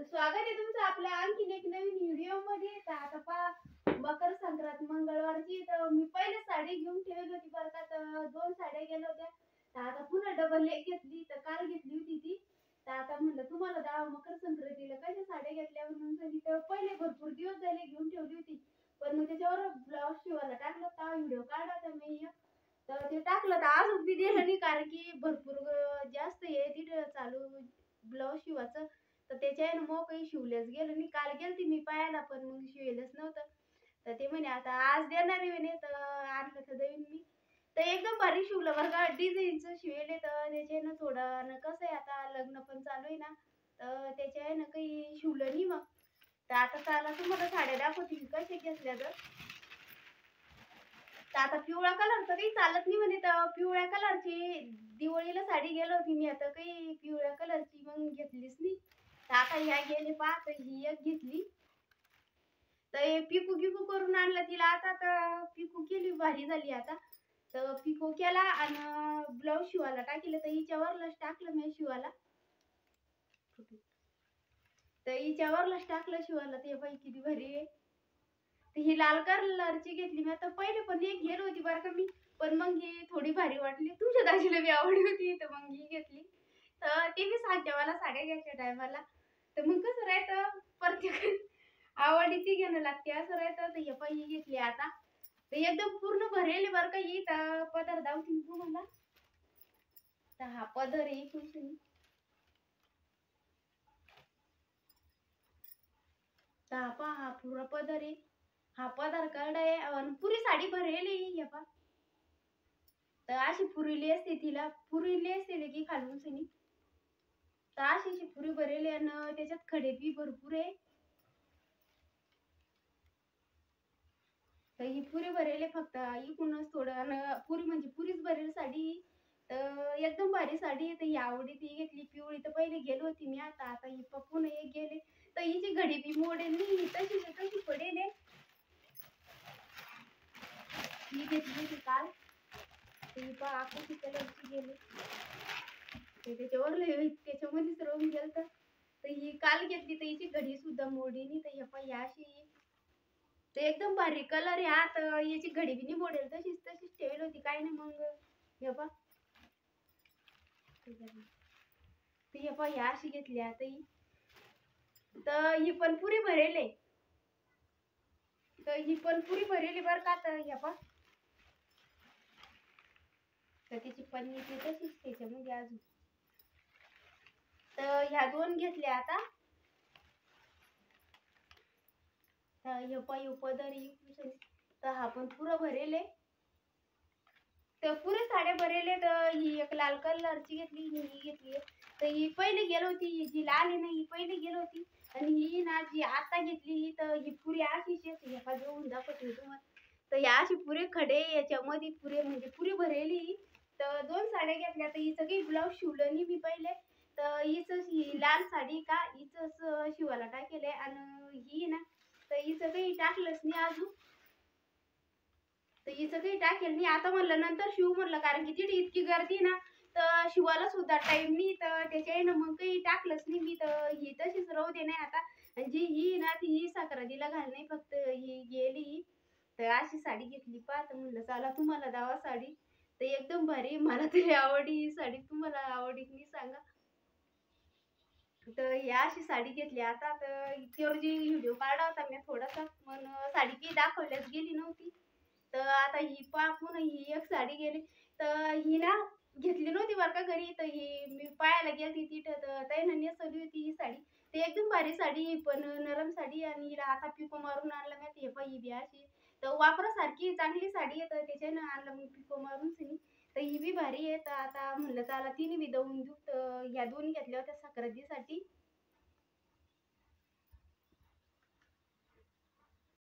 तर स्वागत आहे तुमचं आपल्या आणखीन एक नवीन व्हिडिओ मध्ये. तर आता पहा मकर संक्रांत मंगळवारची. तर मी पहिले साडी घेऊन ठेवली होती बरं का. तर 2 साड्या गेल्या होत्या. तर आता पुन्हा डबल एक घेतली. तर काल घेतली होती ती. तर आता म्हणलं तुम्हाला दाव मकर संक्रांतीला कशा साड्या घेतल्या म्हणून सांगितली. तर पहिले भरपूर दिवस झाले घेऊन ठेवली होती. पण मग त्याच्यावर ब्लाऊज शिवायला टाकलं तर व्हिडिओ काढला तर मी तर ते टाकलं तर अजून बी दिलं नाही, कारण की भरपूर जास्त हे तिथे चालू ब्लाऊज शिवायचं. तर त्याच्या मग काही शिवल्याच गेलं नाही. काल गेलती मी पायाला पण मग शिवलंच नव्हतं. तर ते म्हणे आता आज देणार आहे म्हणे. तर आणलं तर देईन मी. तर एकदम भारी शिवलं बरं का. डिझाईनचं शिवले तर त्याच्यानं थोडं कसं आहे, आता लग्न पण चालू आहे ना. तर त्याच्यानं काही शिवलं नाही मग. तर आता चला तुम्हाला साड्या दाखवते मी कशा घेतल्या. तर आता पिवळा कलर तर काही चालत नाही म्हणे. तर पिवळ्या कलरची दिवाळीला साडी गेलो होती मी. आता काही पिवळ्या कलरची मग घेतलीच नाही. तर आता ह्या गेले पहा. तर ही एक घेतली. तर पिकू गिकू करून आणलं तिला. आता तर पिकू केली भारी झाली आता. तर पिको केला आणि ब्लाऊज शिवायला टाकलं. तर हिच्यावरलाच टाकलं मी शिवायला. तर हिच्यावरलाच टाकलं शिवायला. ते बाई किती भारी आहे. ही लाल कलरची घेतली मी. आता पहिले पण एक घेतली होती बरं का मी. पण मग ही थोडी भारी वाटली. तुमच्या दाजीला बी आवडली होती तर मग ही घेतली. तर ते बी सांगते मला साड्या घ्यायच्या टायमाला. तर मग कसं राहतं, प्रत्येक आवडीची घेणं लागते असं राहतं. तर हे पण ही घेतली आता. तर एकदम पूर्ण भरेल बरं का ही. तर पदर दावती मी तुम्हाला. तर हा पदर आहे इकडून. तर हा पहा हा पुरा पदर आहे. हा पदर करडा आहे आणि पुरी साडी भरेल आहे ही पहा. तर अशी पुरीली असते तिला. पुरीली असते की खालून सनी. तर अशी पुरी भरेल आहे आणि त्याच्यात खडे बी भरपूर आहे. तर ही पुरी भरेल आहे फक्त इकडूनच थोडं. आणि पुरी म्हणजे पुरीच भरेल साडी. तर एकदम भारी साडी आहे. तर ही आवडी ती घेतली पिवळी. तर पहिले गेलो होती मी. आता ही पप्पून एक गेले. तर हिची घडी बी मोडेल नाही. ही तशी पडेल आहे. ही घेतली होती काल. ही पहा आकाशी कलरची गेली. त्याच्यामध्येच राहून गेलं. तर ही काल घेतली. तर हिची घडी सुद्धा मोडी नाही. तर ही अशी ते एकदम भारी कलर आहे हा. तर याची घडी बी नाही मोडेल. तशीच ठेवली होती काय नाही मग. हे पहा ही अशी घेतली आता ही. तर ही पण पुरी भरेल आहे. तर ही पण पुरी भरेल आहे बरं का. तर हे पहा. तर तिची पन्नी ती तशीच त्याच्यामध्ये अजून. तर ह्या 2 घेतल्या आता. तर हे पदर तर हा पण पुरा भरेल आहे. तर पुरे साड्या भरेल आहे. तर ही एक लाल कलरची घेतली. ही घेतली. तर ही पहिले गेली होती. जी लाल आहे ना ही पहिले गेली होती. आणि ही ना जी आता घेतली ही. तर ही पुरी अशीच येते. ह्या जवळून दाखवते तुम्हाला. तर ह्या अशी पुरे खडे याच्यामध्ये पुरे म्हणजे पुरी भरेली. तर 2 साड्या घेतल्या. तर हिचं काही ब्लाऊज शिवलं नाही मी पहिले. तर हिच ही लाल साडी का हिच शिवायला टाकेल आहे. आणि ही ना तर हिचं काही टाकलंच नाही अजून. तर हिचं काही टाकेल नाही. आता म्हणलं नंतर शिवू म्हणलं, कारण की तिथे इतकी गर्दी ना. तर शिवायला सुद्धा टाइम नाही. तर त्याच्याने मग काही टाकलंच नाही मी. तर ही तशीच राहू दे नाही आता. आणि जी ही ना ती ही सक्रातीला घालणे फक्त ही गेली. तर अशी साडी घेतली पहा. तर म्हणलं चला तुम्हाला दावा साडी. तर एकदम भारी. मला तरी आवडली ही साडी. तुम्हाला आवडली की नाही सांगा. तर ही अशी साडी घेतली आता. तर इतक्यावर जी व्हिडिओ काढला होता मी थोडासा. पण साडी काही दाखवल्याच गेली नव्हती. तर आता ही पुन्हा ही एक साडी गेली. तर ही ना घेतली नव्हती बरं का घरी. तर ही मी पाहायला गेलती तिथं. तर त्यानं नेसवली होती ही साडी. ते एकदम भारी साडी पण नरम साडी. आणि हिला आता पिको मारून आणलं मी. हे पण ही बी अशी. तर वापरासारखी चांगली साडी आहे. तर त्याच्यानं आणलं मग पिको मारून सिनी. तर ही बी भारी आहे. तर आता म्हणलं चला तिने बी देऊन देऊ. तर ह्या 2 घेतल्या होत्या सक्रातीसाठी.